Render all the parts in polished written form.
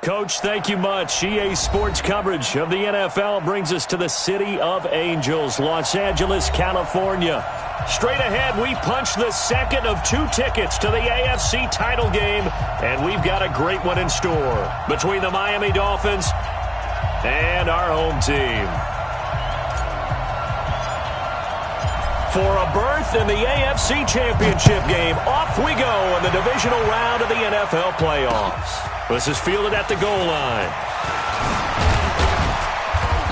Coach, thank you much. EA Sports coverage of the NFL brings us to the City of Angels, Los Angeles, California. Straight ahead, we punch the second of 2 tickets to the AFC title game, and we've got a great one in store between the Miami Dolphins and our home team. For a berth in the AFC Championship game, off we go in the divisional round of the NFL playoffs. This is fielded at the goal line.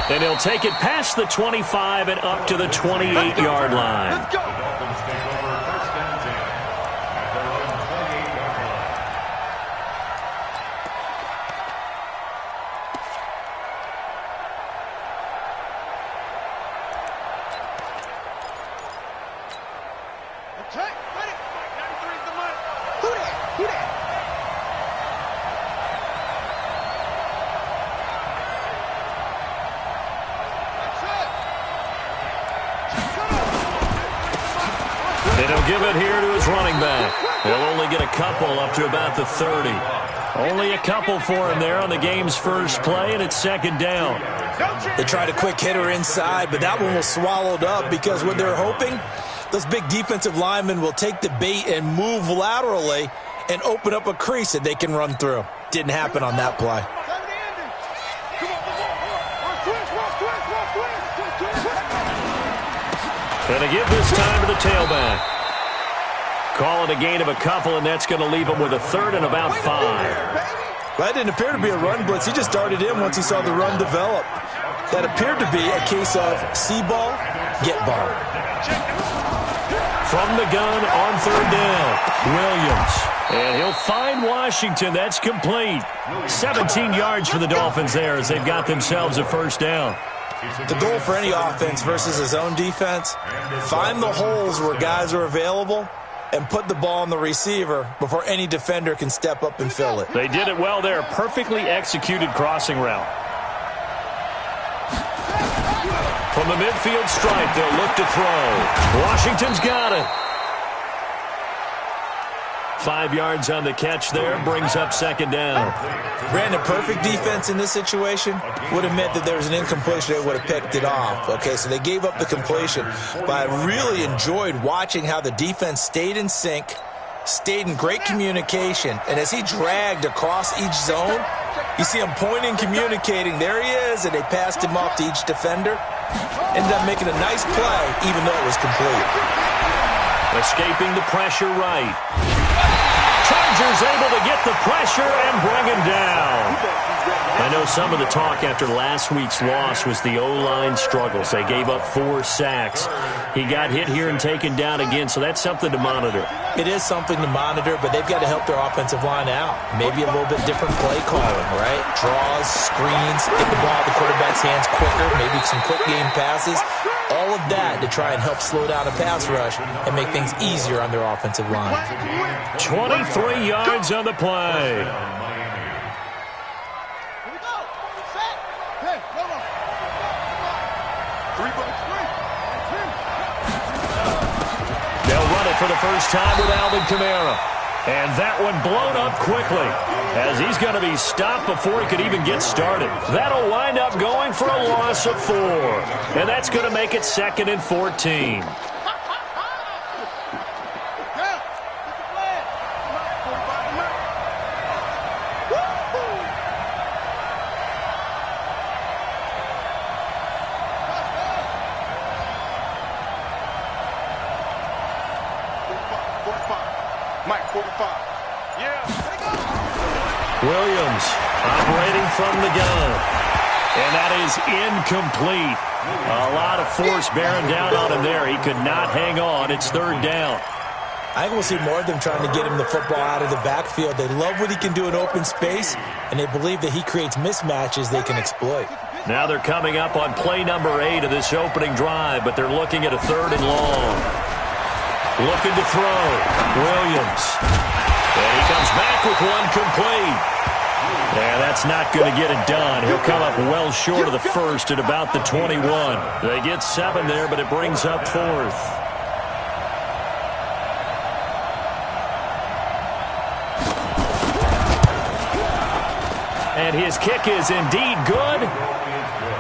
And he'll take it past the 25 and up to the 28-yard line. Let's go. And he'll give it here to his running back. He'll only get a couple up to about the 30. Only a couple for him there on the game's first play, and it's second down. They tried a quick hitter inside, but that one was swallowed up because what they're hoping, those big defensive linemen will take the bait and move laterally and open up a crease that they can run through. Didn't happen on that play. And a give this time to the tailback. Call it a gain of a couple, and that's going to leave him with a third and about 5. That didn't appear to be a run blitz. He just darted in once he saw the run develop. That appeared to be a case of see ball, get ball. From the gun on third down, Williams. And he'll find Washington. That's complete. 17 yards for the Dolphins there as they've got themselves a first down. The goal for any offense versus his own defense, find the holes where guys are available and put the ball on the receiver before any defender can step up and fill it. They did it well there. Perfectly executed crossing route. From the midfield stripe, they'll look to throw. Washington's got it. 5 yards on the catch there, brings up second down. Brandon, perfect defense in this situation would have meant that there was an incompletion. They would have picked it off. Okay, so they gave up the completion. But I really enjoyed watching how the defense stayed in sync, stayed in great communication. And as he dragged across each zone, you see him pointing, communicating. There he is, and they passed him off to each defender. Ended up making a nice play, even though it was complete. Escaping the pressure right. Chargers able to get the pressure and bring him down. I know some of the talk after last week's loss was the O-line struggles. They gave up 4 sacks. He got hit here and taken down again, so that's something to monitor. It is something to monitor, but they've got to help their offensive line out. Maybe a little bit different play calling, right? Draws, screens, get the ball in the quarterback's hands quicker, maybe some quick game passes. All of that to try and help slow down a pass rush and make things easier on their offensive line. 23 yards on the play. They'll run it for the first time with Alvin Kamara. And that one blown up quickly as he's going to be stopped before he could even get started. That'll wind up going for a loss of 4. And that's going to make it 2nd and 14. Williams operating from the gun. And that is incomplete. A lot of force bearing down on him there. He could not hang on. It's third down. I think we'll see more of them trying to get him the football out of the backfield. They love what he can do in open space, and they believe that he creates mismatches they can exploit. Now they're coming up on play number 8 of this opening drive, but they're looking at a 3rd and long. Looking to throw. Williams. And he comes back with one complete. Yeah, that's not going to get it done. He'll come up well short of the first at about the 21. They get 7 there, but it brings up 4th. And his kick is indeed good.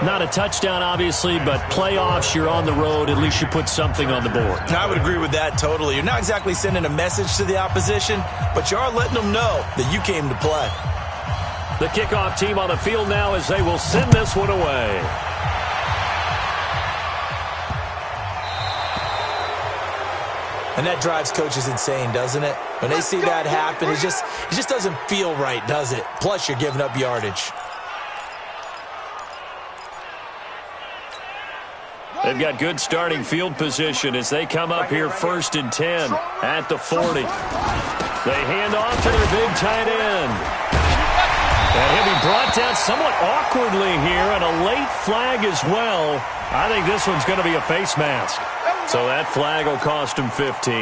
Not a touchdown, obviously, but playoffs, you're on the road. At least you put something on the board. I would agree with that totally. You're not exactly sending a message to the opposition, but you are letting them know that you came to play. The kickoff team on the field now as they will send this one away. And that drives coaches insane, doesn't it? When they see that happen, it just doesn't feel right, does it? Plus, you're giving up yardage. They've got good starting field position as they come up here 1st and 10 at the 40. They hand off to their big tight end. And he'll be brought down somewhat awkwardly here, and a late flag as well. I think this one's going to be a face mask. So that flag will cost him 15.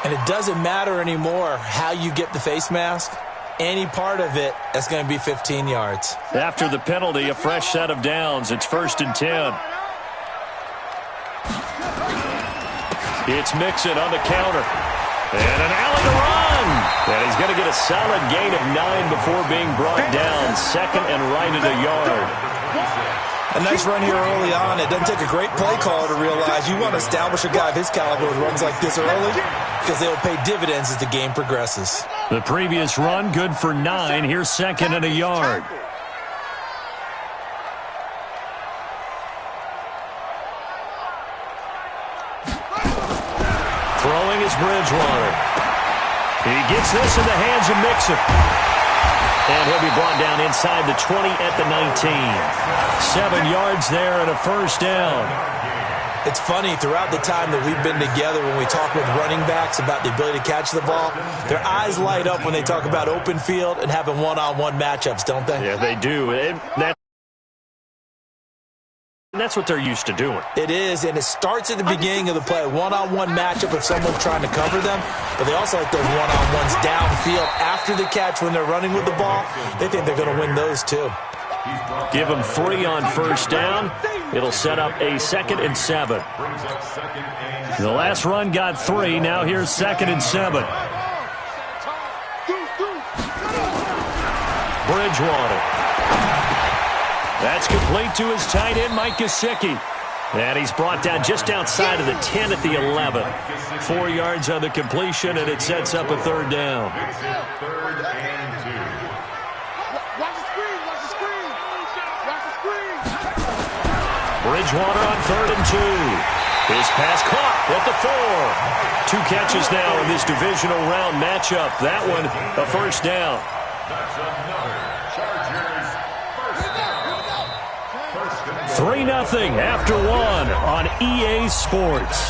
And it doesn't matter anymore how you get the face mask. Any part of it, that's going to be 15 yards. After the penalty, a fresh set of downs. It's 1st and 10. It's Mixon on the counter. And an alley to run. And he's going to get a solid gain of 9 before being brought down. 2nd and right at a yard. A nice run here early on. It doesn't take a great play caller to realize you want to establish a guy of his caliber with runs like this early because they'll pay dividends as the game progresses. The previous run, good for 9. Here's 2nd and a yard. Throwing is Bridgewater. He gets this in the hands of Mixon. And he'll be brought down inside the 20 at the 19. 7 yards there and a first down. It's funny, throughout the time that we've been together, when we talk with running backs about the ability to catch the ball, their eyes light up when they talk about open field and having one-on-one matchups, don't they? Yeah, they do. That's what they're used to doing. It is, and it starts at the beginning of the play. One-on-one matchup if someone's trying to cover them, but they also like those one-on-ones downfield after the catch when they're running with the ball. They think they're going to win those too. Give them 3 on first down. It'll set up a 2nd and 7. The last run got 3. Now here's 2nd and 7. Bridgewater. That's complete to his tight end, Mike Gesicki. And he's brought down just outside of the 10 at the 11. 4 yards on the completion, and it sets up a 3rd down. Bridgewater on 3rd and 2. His pass caught at the 4. 2 catches now in this divisional round matchup. That one, a first down. 3-0 after 1 on EA Sports.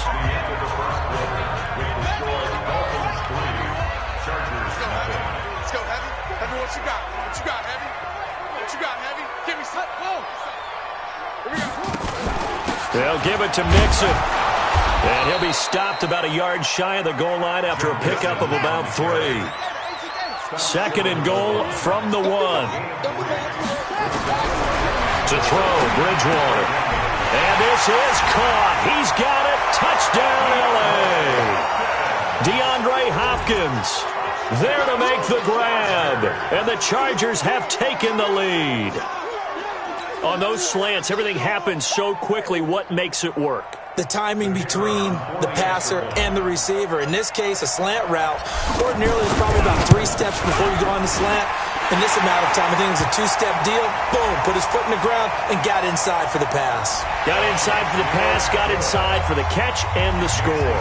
Let's go, Heavy. Heavy, what you got? What you got, Heavy? What you got, Heavy? Give me some. Oh. Here we go. They'll give it to Mixon. And he'll be stopped about a yard shy of the goal line after a pickup of about 3. 2nd and goal from the 1. To throw, Bridgewater. And this is caught. He's got it. Touchdown, L.A. DeAndre Hopkins there to make the grab. And the Chargers have taken the lead. On those slants, everything happens so quickly. What makes it work? The timing between the passer and the receiver. In this case, a slant route. Ordinarily, it's probably about 3 steps before you go on the slant. In this amount of time, I think it was a 2-step deal. Boom, put his foot in the ground and got inside for the pass. Got inside for the pass, got inside for the catch and the score.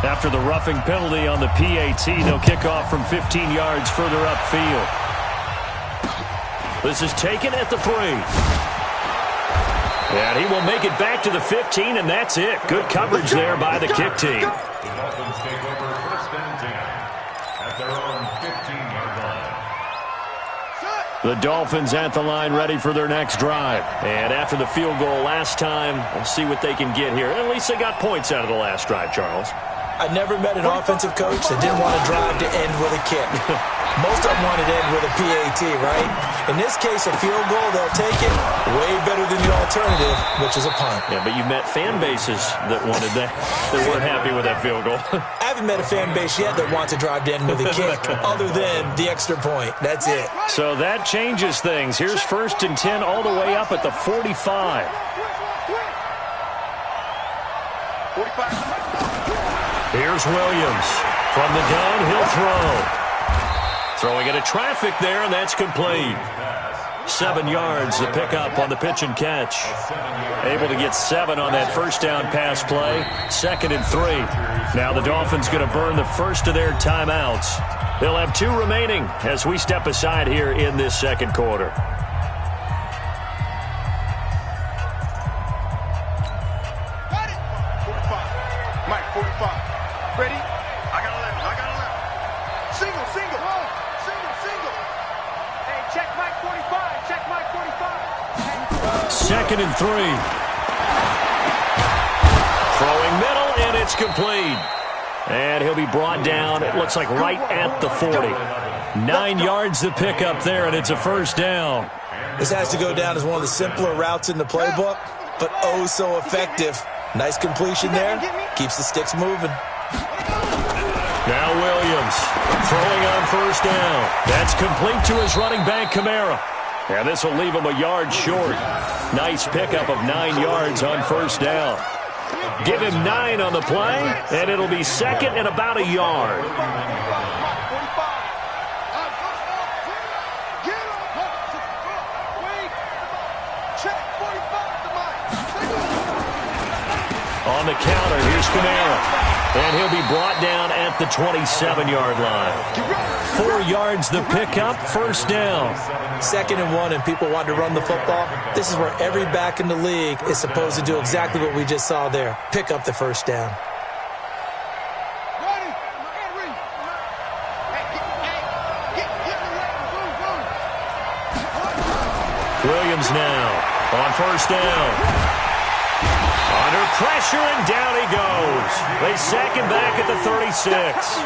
After the roughing penalty on the PAT, they'll kick off from 15 yards further upfield. This is taken at the 3. And he will make it back to the 15, and that's it. Good coverage there by the kick team. Dolphins take over 1st and 10 at their own 15-yard line. The Dolphins at the line ready for their next drive. And after the field goal last time, we'll see what they can get here. At least they got points out of the last drive, Charles. I never met an offensive coach that didn't want to drive to end with a kick. Most of them wanted to end with a PAT, right? In this case, a field goal, they'll take it way better than the alternative, which is a punt. Yeah, but you met fan bases that wanted that, that weren't happy with that field goal. I haven't met a fan base yet that wants to drive to end with a kick other than the extra point. That's it. So that changes things. Here's 1st and 10 all the way up at the 45. 45. Here's Williams. From the gun, he'll throw. Throwing into traffic there, and that's complete. 7 yards to pick up on the pitch and catch. Able to get 7 on that first down pass play. 2nd and 3. Now the Dolphins going to burn the first of their timeouts. They'll have 2 remaining as we step aside here in this second quarter. Got it. 45. Mike, 45. Ready? I got 11. I got 11. Single, single. Single, single. Hey, check Mike 45. Check Mike 45. 2nd and 3. Throwing middle, and it's complete. And he'll be brought down, it looks like right at the 40. 9 yards to pick up there, and it's a first down. This has to go down as one of the simpler routes in the playbook, but oh so effective. Nice completion there. Keeps the sticks moving. Now Williams throwing on first down. That's complete to his running back, Kamara. And this will leave him a yard short. Nice pickup of 9 yards on first down. Give him 9 on the play, and it'll be 2nd and about a yard. On the counter, here's Kamara. And he'll be brought down at the 27-yard line. 4 yards the pickup, first down. 2nd and 1, and people want to run the football. This is where every back in the league is supposed to do exactly what we just saw there. Pick up the first down. Williams now on first down. Under pressure, and down he goes. They sack him back at the 36.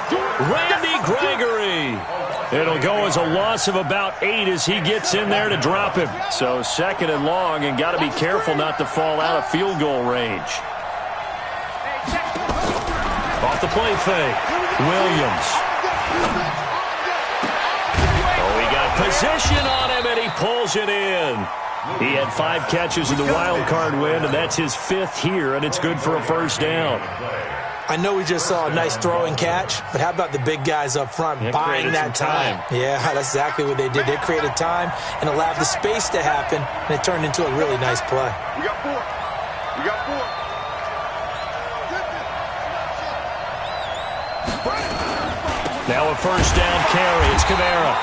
Randy Gregory. It'll go as a loss of about 8 as he gets in there to drop him. So 2nd and long, and got to be careful not to fall out of field goal range. Off the play fake. Williams. Oh, he got position on him, and he pulls it in. He had 5 catches in the wild card win, and that's his 5th here, and it's good for a first down. I know we just saw a nice throwing catch, but how about the big guys up front buying that time? Yeah, that's exactly what they did. They created time and allowed the space to happen, and it turned into a really nice play. We got 4. We got 4. Now a first down carry. It's Kamara.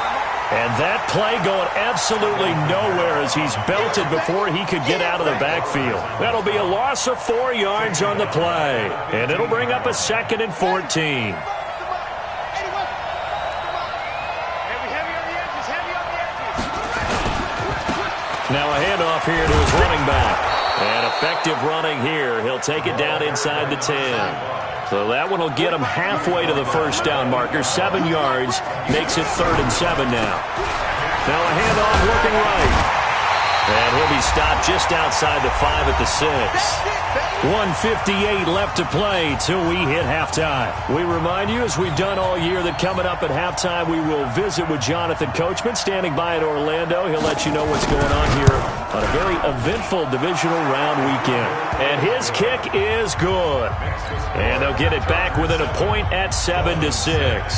And that play going absolutely nowhere as he's belted before he could get out of the backfield. That'll be a loss of 4 yards on the play. And it'll bring up a 2nd and 14. Now a handoff here to his running back. And effective running here. He'll take it down inside the 10. So that one will get him halfway to the first down marker. 7 yards makes it 3rd and 7 now. Now a handoff looking right. And he'll be stopped just outside the 5 at the 6. 1:58 left to play till we hit halftime. We remind you, as we've done all year, that coming up at halftime, we will visit with Jonathan Coachman standing by in Orlando. He'll let you know what's going on here on a very eventful divisional round weekend. And his kick is good. And they'll get it back within a point at 7-6.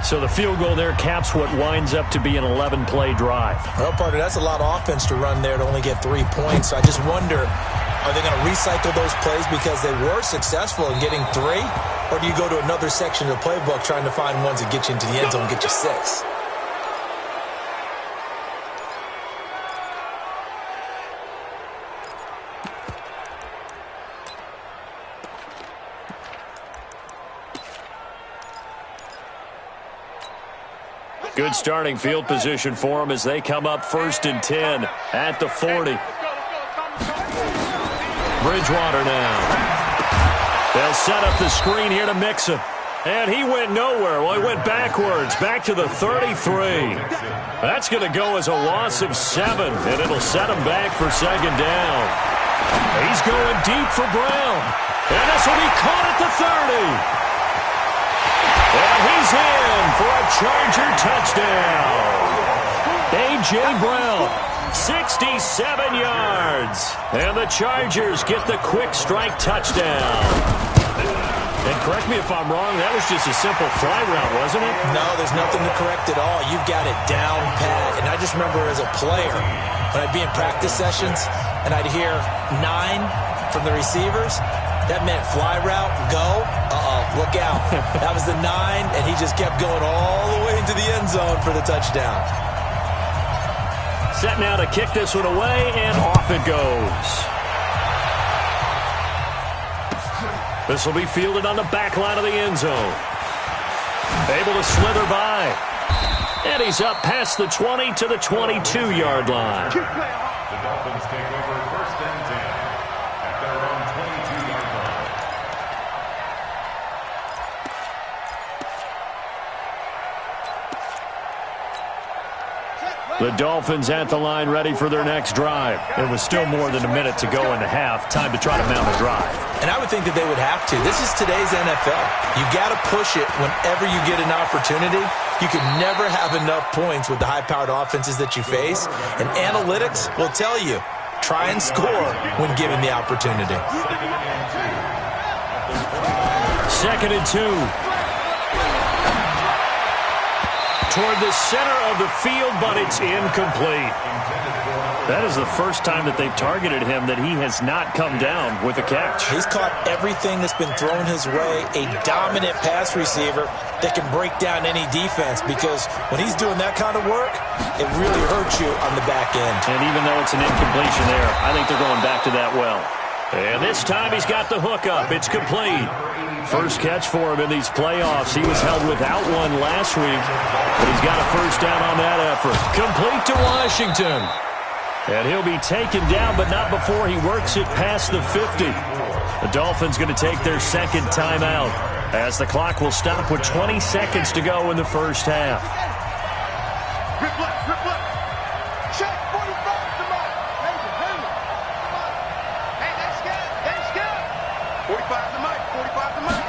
So the field goal there caps what winds up to be an 11-play drive. Well, partner, that's a lot of offense to run there to only get 3 points. So I just wonder, are they going to recycle those plays because they were successful in getting 3? Or do you go to another section of the playbook trying to find ones that get you into the end zone and get you 6? Good starting field position for them as they come up 1st and 10 at the 40. Bridgewater now. They'll set up the screen here to Mixon. And he went nowhere. Well, he went backwards, back to the 33. That's going to go as a loss of 7, and it'll set him back for second down. He's going deep for Brown. And this will be caught at the 30. And he's in for a Charger touchdown. A.J. Brown, 67 yards. And the Chargers get the quick strike touchdown. And correct me if I'm wrong, that was just a simple fly route, wasn't it? No, there's nothing to correct at all. You've got it down pat. And I just remember as a player, when I'd be in practice sessions, and I'd hear 9 from the receivers, that meant fly route, go. Look out. That was the 9, and he just kept going all the way into the end zone for the touchdown. Set now to kick this one away, and off it goes. This will be fielded on the back line of the end zone. Able to slither by. And he's up past the 20 to the 22-yard line. The Dolphins take over first and 10 at their own 22-yard line. The Dolphins at the line ready for their next drive. There was still more than a minute to go in the half. Time to try to mount a drive. And I would think that they would have to. This is today's NFL. You got to push it whenever you get an opportunity. You can never have enough points with the high-powered offenses that you face. And analytics will tell you, try and score when given the opportunity. Second and 2. Toward the center of the field, but it's incomplete. That is the first time that they've targeted him that he has not come down with a catch. He's caught everything that's been thrown his way. A dominant pass receiver that can break down any defense, because when he's doing that kind of work, it really hurts you on the back end. And even though it's an incompletion there, I think they're going back to that well. And this time he's got the hook up. It's complete. First catch for him in these playoffs. He was held without one last week, but he's got a first down on that effort. Complete to Washington. And he'll be taken down, but not before he works it past the 50. The Dolphins going to take their second timeout as the clock will stop with 20 seconds to go in the first half. Rip left, rip left. Check 45 to Mike. Hey, that's good. That's good. 45 to Mike, 45 to Mike.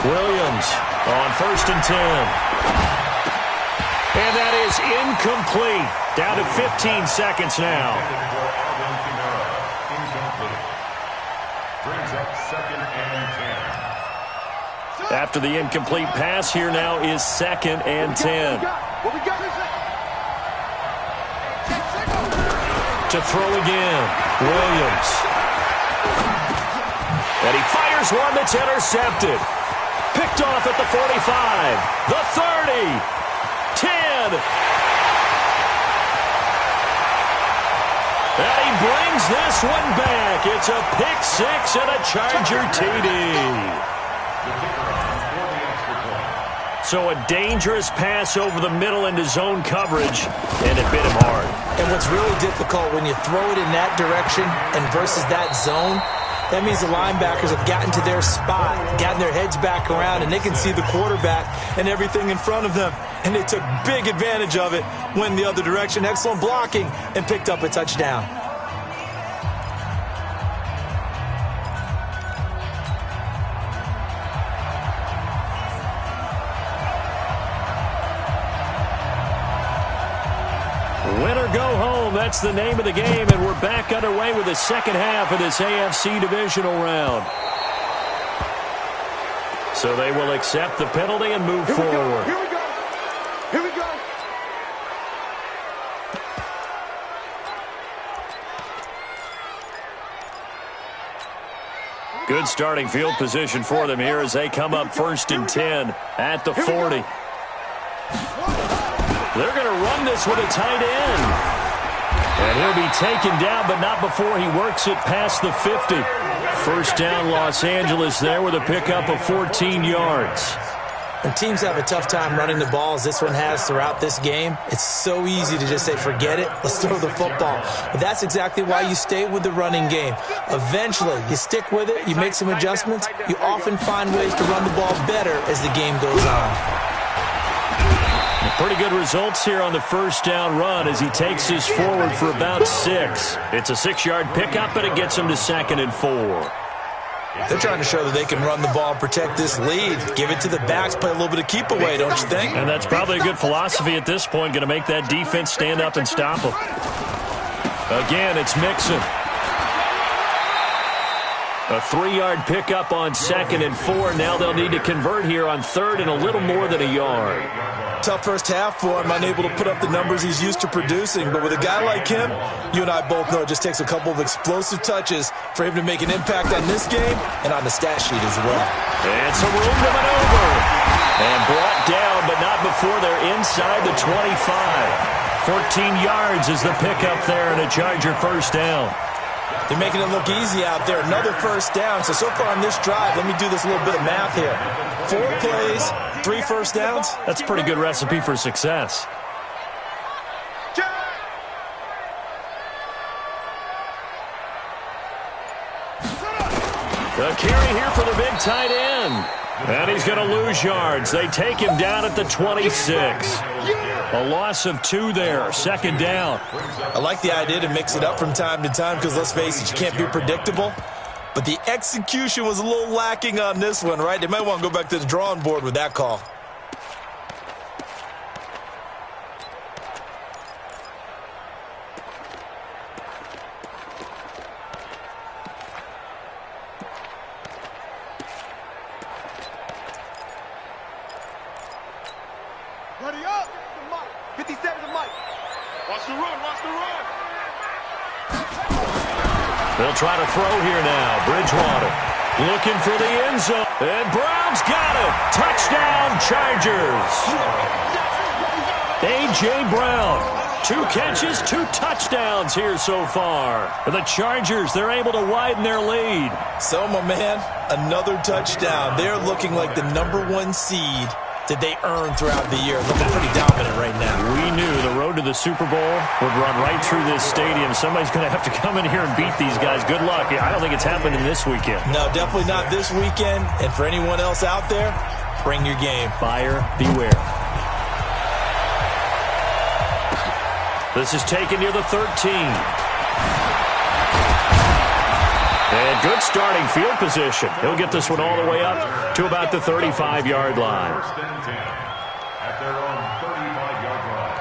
Williams on first and 10. And that is incomplete. Down to 15 seconds now. Brings up second and 10. After the incomplete pass, here now is second and 10. What we got? To throw again, Williams. And he fires one that's intercepted. Picked off at the 45, the 30, 10. And he brings this one back. It's a pick six and a Charger TD. So a dangerous pass over the middle into zone coverage, and it bit him hard. And what's really difficult when you throw it in that direction and versus that zone, that means the linebackers have gotten to their spot, gotten their heads back around, and they can see the quarterback and everything in front of them. And they took big advantage of it, went the other direction, excellent blocking, and picked up a touchdown. Win or go home, that's the name of the game, and we're back underway with the second half of this AFC Divisional round. So they will accept the penalty and move forward. Here we go. Here we go. Good starting field position for them here as they come up first and 10 at the 40. They're going to run this with a tight end. And he'll be taken down, but not before he works it past the 50. First down, Los Angeles there with a pickup of 14 yards. When teams have a tough time running the ball, as this one has throughout this game, it's so easy to just say, forget it, let's throw the football. But that's exactly why you stay with the running game. Eventually, you stick with it, you make some adjustments, you often find ways to run the ball better as the game goes on. Pretty good results here on the first down run as he takes this forward for about 6. It's a 6-yard pickup, and it gets him to 2nd and 4. They're trying to show that they can run the ball and protect this lead. Give it to the backs, play a little bit of keep away, don't you think? And that's probably a good philosophy at this point, going to make that defense stand up and stop them. Again, it's Mixon. A 3-yard pickup on 2nd and 4. Now they'll need to convert here on 3rd and a little more than a yard. Tough first half for him, unable to put up the numbers he's used to producing. But with a guy like him, you and I both know it just takes a couple of explosive touches for him to make an impact on this game and on the stat sheet as well. It's a room to maneuver. And brought down, but not before they're inside the 25. 14 yards is the pickup there and a Charger first down. They're making it look easy out there. Another first down. So far on this drive, let me do this little bit of math here. 4 plays, 3 first downs. That's a pretty good recipe for success. The carry here for the big tight end. And he's going to lose yards. They take him down at the 26. A loss of 2 there. 2nd down. I like the idea to mix it up from time to time because, let's face it, you can't be predictable. But the execution was a little lacking on this one, right? They might want to go back to the drawing board with that call. Ready up. 57 to Mike. Watch the run. Watch the run. They'll try to throw here now. Bridgewater looking for the end zone. And Brown's got it. Touchdown, Chargers. A.J. Brown. 2 catches, 2 touchdowns here so far. For the Chargers, they're able to widen their lead. So, my man, another touchdown. They're looking like the #1 seed that they earned throughout the year. Looking pretty dominant right now. We knew the road to the Super Bowl would run right through this stadium. Somebody's going to have to come in here and beat these guys. Good luck. I don't think it's happening this weekend. No, definitely not this weekend. And for anyone else out there, bring your game. Buyer beware. This is taken near the 13. And good starting field position. He'll get this one all the way up to about the 35-yard line. First and 10 at their own 35-yard line.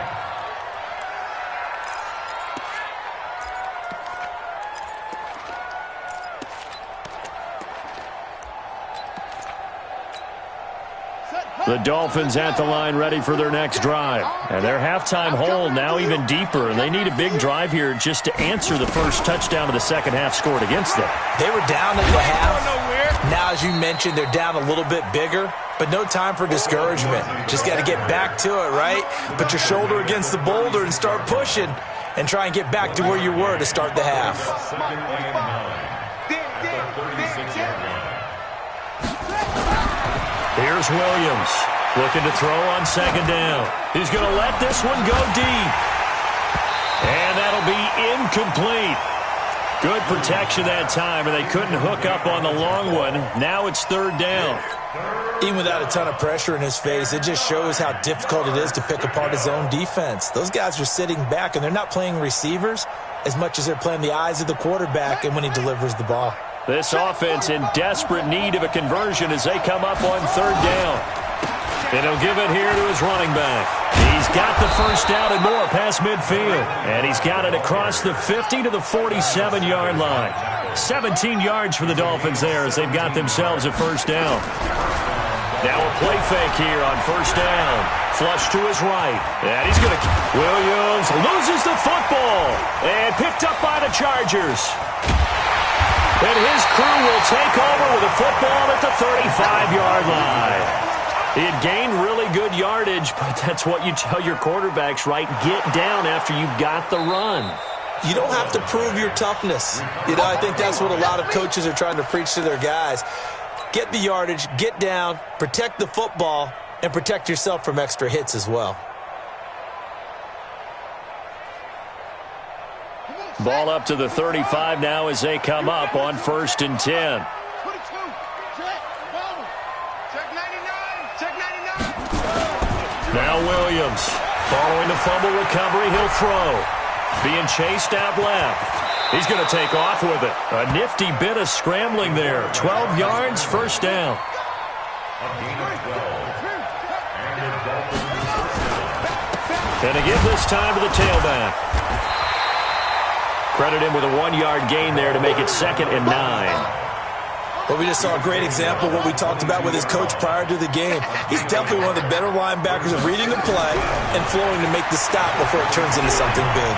The Dolphins at the line ready for their next drive. And their halftime hole now even deeper. And they need a big drive here just to answer the first touchdown of the second half scored against them. They were down at the half. Now, as you mentioned, they're down a little bit bigger. But no time for discouragement. Just got to get back to it, right? Put your shoulder against the boulder and start pushing. And try and get back to where you were to start the half. Second and 9 at the 36-yard line. Here's Williams looking to throw on second down. He's going to let this one go deep. And that'll be incomplete. Good protection that time, and they couldn't hook up on the long one. Now it's 3rd down. Even without a ton of pressure in his face, it just shows how difficult it is to pick apart his own defense. Those guys are sitting back, and they're not playing receivers as much as they're playing the eyes of the quarterback and when he delivers the ball. This offense in desperate need of a conversion as they come up on 3rd down. And he'll give it here to his running back. He's got the first down and more past midfield. And he's got it across the 50 to the 47-yard line. 17 yards for the Dolphins there as they've got themselves a first down. Now a play fake here on first down. Flush to his right. And he's going to... Williams loses the football. And picked up by the Chargers. And his crew will take over with a football at the 35-yard line. He had gained really good yardage, but that's what you tell your quarterbacks, right? Get down after you've got the run. You don't have to prove your toughness. You know, I think that's what a lot of coaches are trying to preach to their guys. Get the yardage, get down, protect the football, and protect yourself from extra hits as well. Ball up to the 35 now as they come up on 1st and 10. Now Williams. Following the fumble recovery, he'll throw. Being chased out left. He's going to take off with it. A nifty bit of scrambling there. 12 yards, 1st down. And to give this time to the tailback. Credit him with a 1-yard gain there to make it 2nd and 9. Well, we just saw a great example of what we talked about with his coach prior to the game. He's definitely one of the better linebackers at reading the play and flowing to make the stop before it turns into something big.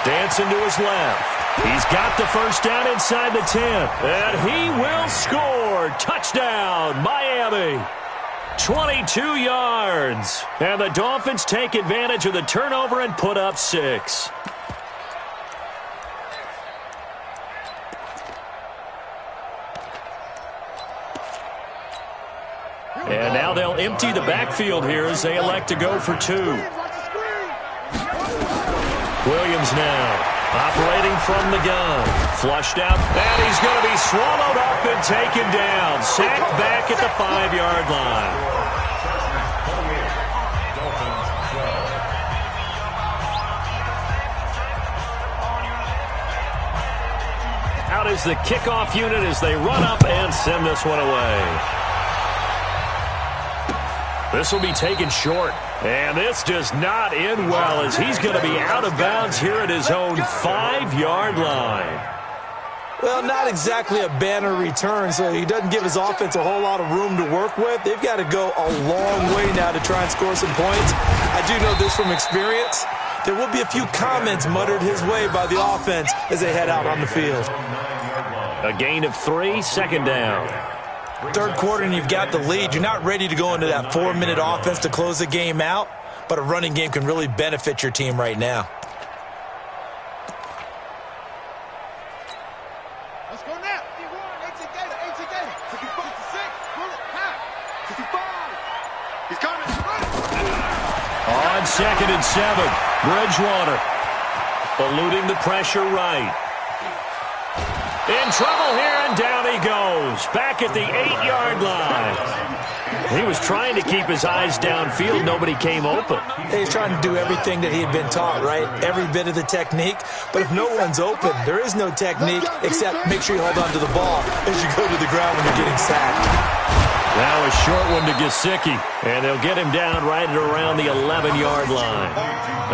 Dancing to his left. He's got the 1st down inside the 10. And he will score. Touchdown, Miami. 22 yards. And the Dolphins take advantage of the turnover and put up 6. And now they'll empty the backfield here as they elect to go for 2. Williams now operating from the gun. Flushed out, and he's going to be swallowed up and taken down. Sacked back at the 5-yard line. Out is the kickoff unit as they run up and send this one away. This will be taken short. And this does not end well as he's going to be out of bounds here at his own 5-yard line. Well, not exactly a banner return, so he doesn't give his offense a whole lot of room to work with. They've got to go a long way now to try and score some points. I do know this from experience. There will be a few comments muttered his way by the offense as they head out on the field. A gain of 3, 2nd down. 3rd quarter and you've got the lead. You're not ready to go into that 4-minute offense to close the game out, but a running game can really benefit your team right now. Let's go now. 55. He's coming. On 2nd and 7, Bridgewater eluding the pressure right. In trouble here, and down he goes. Back at the 8-yard line. He was trying to keep his eyes downfield. Nobody came open. He's trying to do everything that he had been taught, right? Every bit of the technique. But if no one's open, there is no technique except make sure you hold on to the ball as you go to the ground when you're getting sacked. Now a short one to Gesicki, and they'll get him down right at around the 11-yard line.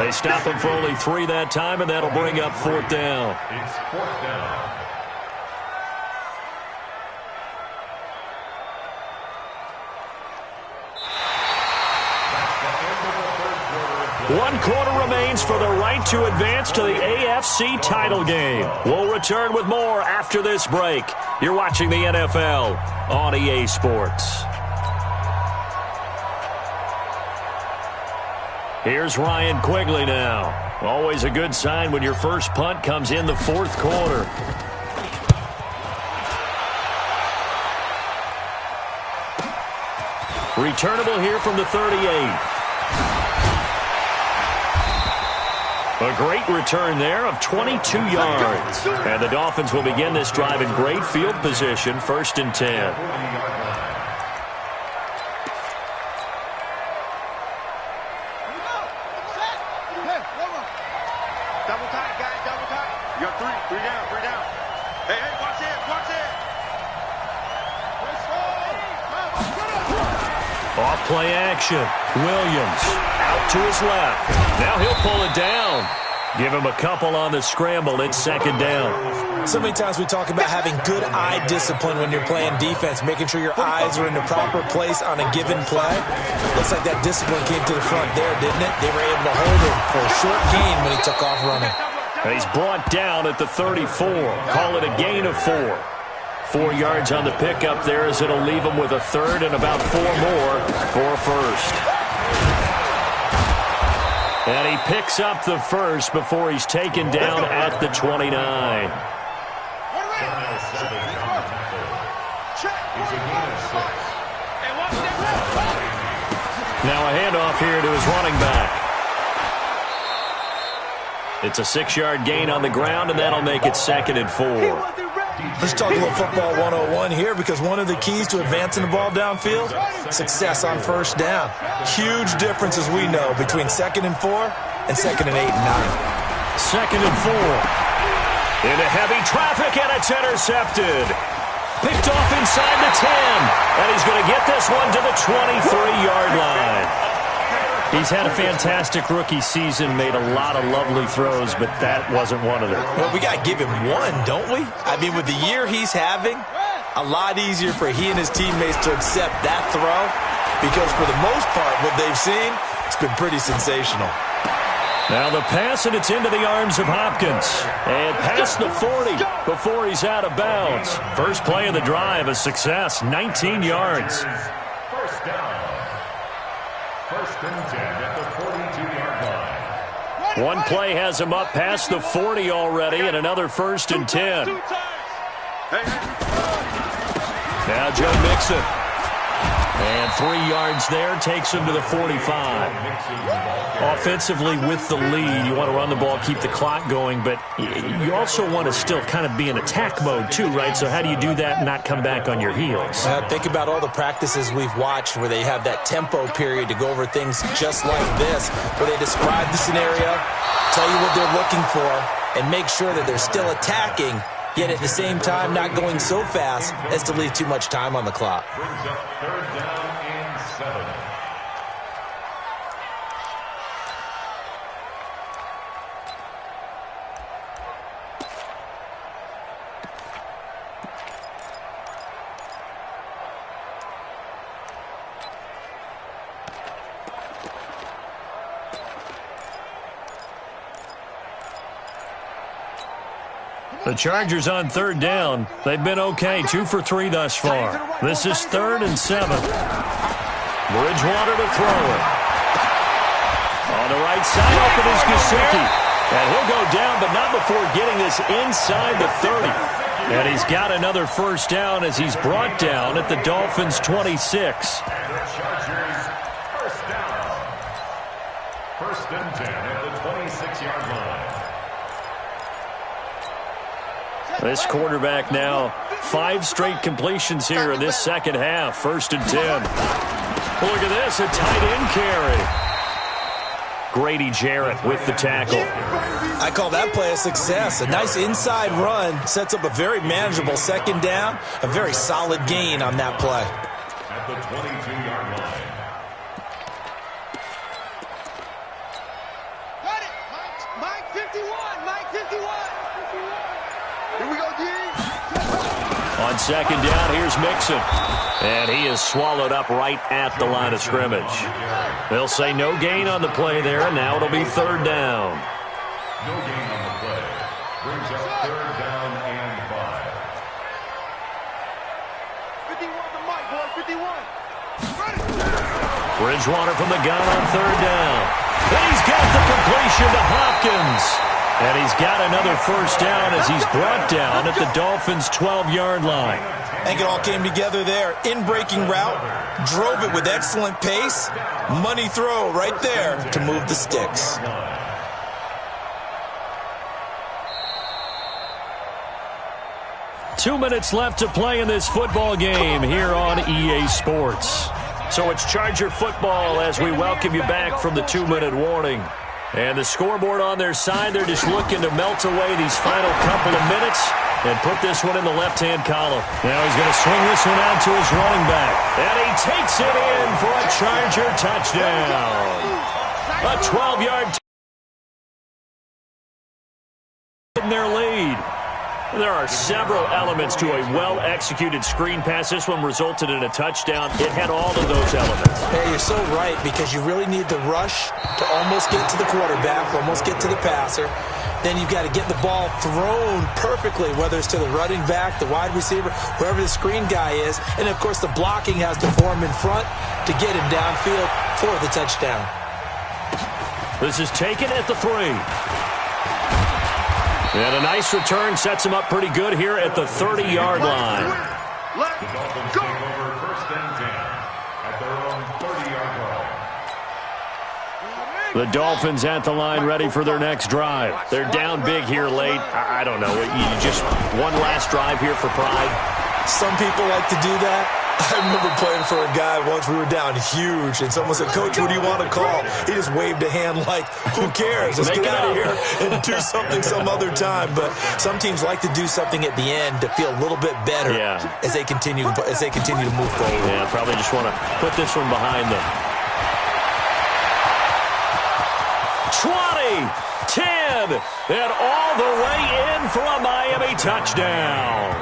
They stop him for only 3 that time, and that'll bring up 4th down. It's 4th down. One quarter remains for the right to advance to the AFC title game. We'll return with more after this break. You're watching the NFL on EA Sports. Here's Ryan Quigley now. Always a good sign when your first punt comes in the 4th quarter. Returnable here from the 38. A great return there of 22 yards. And the Dolphins will begin this drive in great field position, 1st and 10. Double tight, guys, double tight. You got 3 down. Hey, watch it. Off play action. Williams out to his left. Now he'll pull it down. Give him a couple on the scramble. It's 2nd down. So many times we talk about having good eye discipline when you're playing defense, making sure your eyes are in the proper place on a given play. Looks like that discipline came to the front there, didn't it? They were able to hold him for a short gain when he took off running. And he's brought down at the 34. Call it a gain of 4. 4 yards on the pickup there as it'll leave him with a 3rd and about 4 more for a 1st. And he picks up the 1st before he's taken down at the 29. Now a handoff here to his running back. It's a 6-yard gain on the ground, and that'll make it 2nd and 4. Let's talk a little football 101 here, because one of the keys to advancing the ball downfield, success on first down. Huge difference, as we know, between 2nd and 4 and 2nd and 8 and 9. 2nd and 4. Into heavy traffic, and it's intercepted. Picked off inside the 10, and he's going to get this one to the 23-yard line. He's had a fantastic rookie season, made a lot of lovely throws, but that wasn't one of them. Well, we got to give him one, don't we? I mean, with the year he's having, a lot easier for he and his teammates to accept that throw, because for the most part, what they've seen, it's been pretty sensational. Now the pass, and it's into the arms of Hopkins. And past the 40 before he's out of bounds. First play of the drive, a success, 19 yards. First down. 1st and 10 at the 42-yard line. One play has him up past the 40 already, and another 1st and 10. Now Joe Mixon. And 3 yards there, takes him to the 45. Offensively with the lead, you want to run the ball, keep the clock going, but you also want to still kind of be in attack mode too, right? So how do you do that and not come back on your heels? Think about all the practices we've watched where they have that tempo period to go over things just like this, where they describe the scenario, tell you what they're looking for, and make sure that they're still attacking, yet at the same time not going so fast as to leave too much time on the clock. Brings up 3rd down and 7. The Chargers on 3rd down. They've been okay, 2 for 3 thus far. This is 3rd and 7. Bridgewater to throw it. On the right side, open is Gesicki. And he'll go down, but not before getting this inside the 30. And he's got another first down as he's brought down at the Dolphins' 26. The Chargers, first down. 1st and 10 at the 26-yard line. This quarterback now, 5 straight completions here in this second half. 1st and 10. Look at this, a tight end carry. Grady Jarrett with the tackle. I call that play a success. A nice inside run sets up a very manageable 2nd down. A very solid gain on that play. At the 22-yard line. Got it! Mike 51! Mike 51! Here we go, D. On 2nd down, here's Mixon. And he is swallowed up right at the line of scrimmage. They'll say no gain on the play there, and now it'll be 3rd down. No gain on the play. Brings up 3rd down and 5. 51 to Mike, boy, 51. Bridgewater from the gun on 3rd down. And he's got the completion to Hopkins. And he's got another first down as he's brought down at the Dolphins' 12-yard line. I think it all came together there. In-breaking route, drove it with excellent pace. Money throw right there to move the sticks. Two minutes left to play in this football game here on EA Sports. So it's Charger football as we welcome you back from the 2-minute warning. And the scoreboard on their side, they're just looking to melt away these final couple of minutes and put this one in the left-hand column. Now he's going to swing this one out to his running back. And he takes it in for a Charger touchdown. A 12-yard in their lead. There are several elements to a well-executed screen pass. This one resulted in a touchdown. It had all of those elements. Hey, you're so right, because you really need the rush to almost get to the quarterback, almost get to the passer. Then you've got to get the ball thrown perfectly, whether it's to the running back, the wide receiver, whoever the screen guy is. And, of course, the blocking has to form in front to get him downfield for the touchdown. This is taken at the 3. And a nice return sets him up pretty good here at the 30-yard line. The Dolphins take over 1st and 10 at their own 30-yard line. The Dolphins at the line ready for their next drive. They're down big here late. I don't know. You just one last drive here for pride. Some people like to do that. I remember playing for a guy once. We were down huge, and someone said, "Coach, what do you want to call?" He just waved a hand like, "Who cares? Let's get out of here and do something some other time." But some teams like to do something at the end to feel a little bit better as they continue to move forward. Yeah, probably just want to put this one behind them. 20, 10, and all the way in for a Miami touchdown.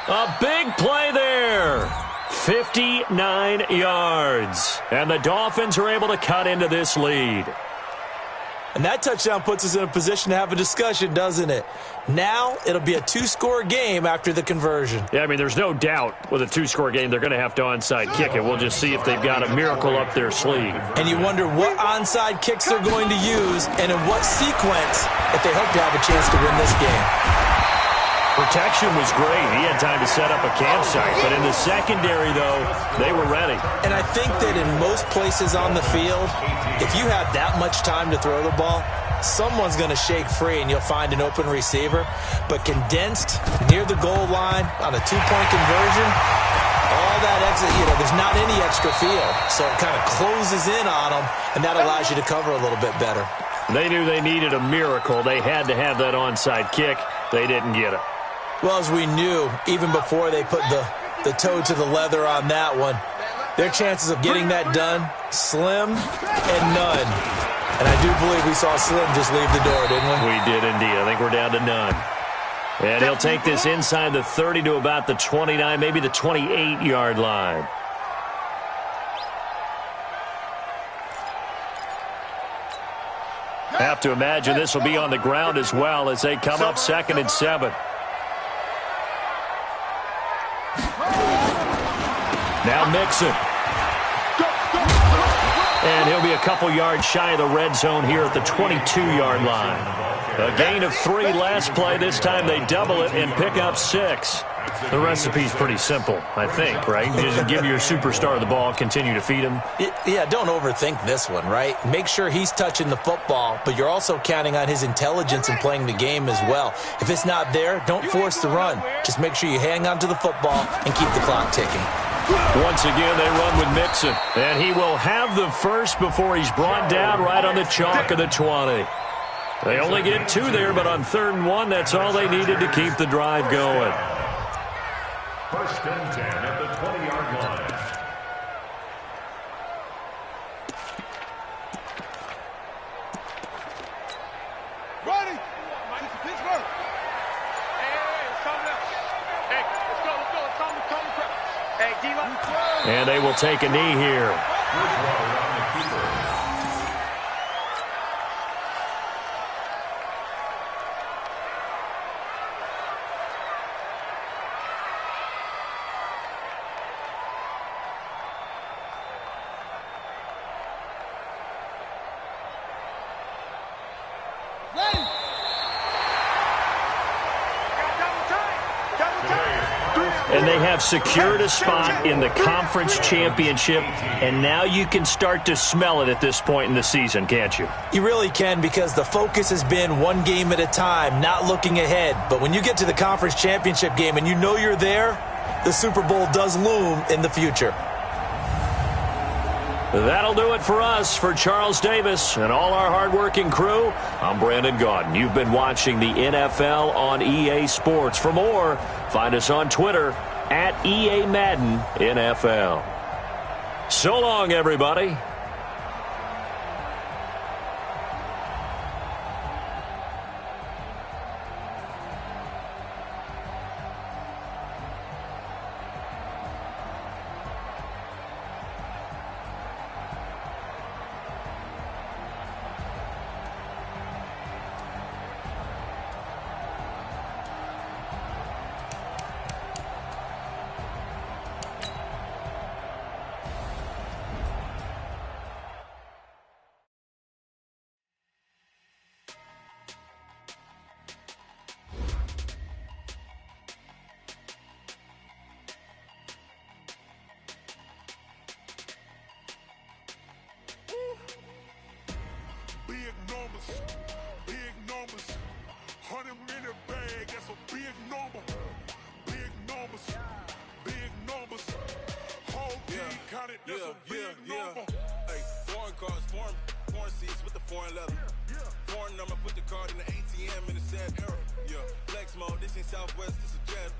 A big play there. 59 yards. And the Dolphins are able to cut into this lead. And that touchdown puts us in a position to have a discussion, doesn't it? Now it'll be a two-score game after the conversion. Yeah, I mean, there's no doubt with a two-score game they're going to have to onside kick it. We'll just see if they've got a miracle up their sleeve. And you wonder what onside kicks they're going to use and in what sequence if they hope to have a chance to win this game. Protection was great. He had time to set up a campsite. But in the secondary, though, they were ready. And I think that in most places on the field, if you have that much time to throw the ball, someone's going to shake free and you'll find an open receiver. But condensed near the goal line on a two-point conversion, all that exit, there's not any extra field. So it kind of closes in on them, and that allows you to cover a little bit better. They knew they needed a miracle. They had to have that onside kick. They didn't get it. Well, as we knew, even before they put the toe to the leather on that one, their chances of getting that done, slim and none. And I do believe we saw Slim just leave the door, didn't we? We did indeed. I think we're down to none. And he'll take this inside the 30 to about the 29, maybe the 28-yard line. Have to imagine this will be on the ground as well as they come up 2nd and 7. Now Mixon. And he'll be a couple yards shy of the red zone here at the 22-yard line. A gain of 3 last play. This time they double it and pick up 6. The recipe's pretty simple, I think, right? Just give your superstar the ball, continue to feed him. Yeah, don't overthink this one, right? Make sure he's touching the football, but you're also counting on his intelligence in playing the game as well. If it's not there, don't force the run. Just make sure you hang on to the football and keep the clock ticking. Once again, they run with Mixon. And he will have the first before he's brought down right on the chalk of the 20. They only get 2 there, but on 3rd and 1, that's all they needed to keep the drive going. 1st and 10 at the 20-yard line. Ready? Pittsburgh. Hey, it's coming up. Hey, let's go. It's on the press. Hey, D-line. And they will take a knee here. Bridgewater on the keeper. And they have secured a spot in the conference championship, and now you can start to smell it at this point in the season, can't you? You really can, because the focus has been one game at a time, not looking ahead. But when you get to the conference championship game and you know you're there, the Super Bowl does loom in the future. That'll do it for us. For Charles Davis and all our hardworking crew, I'm Brandon Gaudin. You've been watching the NFL on EA Sports. For more, find us on Twitter at EA Madden NFL. So long, everybody. numbers, big numbers. 100 minute bag, that's a big number. Big numbers, big numbers. Whole team counted, that's a big number. Hey, foreign cars, foreign seats with the foreign leather. Foreign number, put the card in the ATM in the sad era. Yeah, flex mode, this ain't Southwest, this a jet.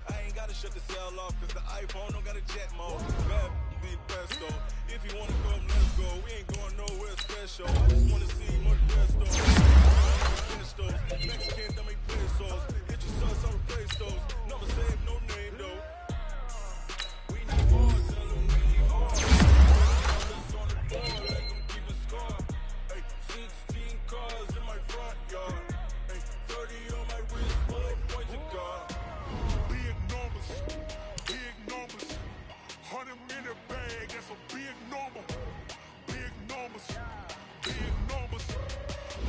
I ain't gotta shut the cell off, cause the iPhone don't got a jet mode. Bad be the best though. If you wanna come, let's go. We ain't going nowhere special. I just wanna see more the best though. Mexican, that make pesos. Hit your son, some replace those. Never save, no name though. We need more, tell them we need more. Numbers on the board, let them keep a score. Hey, 16 cars in my front yard. Hey, 30 on my wrist, full points of God. Big numbers, big numbers. 100 minute bag, that's a big number. Big numbers, big numbers.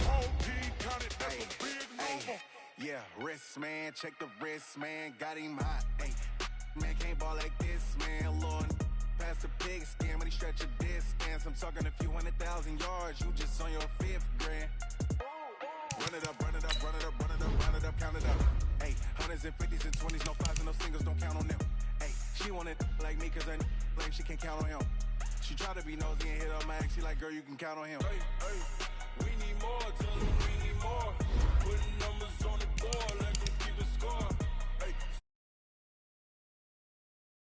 Whole team counted, that's a big number. Yeah, wrist man, check the wrist man, got him hot. Ay, man can't ball like this, man. Lord, past the big scam, when he stretch a distance. I'm talking a few 100,000 yards, you just on your 5th grand. Run it up, run it up, run it up, run it up, run it up, count it up. Hey, hundreds and 50s and 20s, no 5s and no singles, don't count on them. Hey, she want it like me, cause her blame, she can't count on him. She try to be nosy and hit up my ex, she like, girl, you can count on him. Hey, we need more, tell them we need more.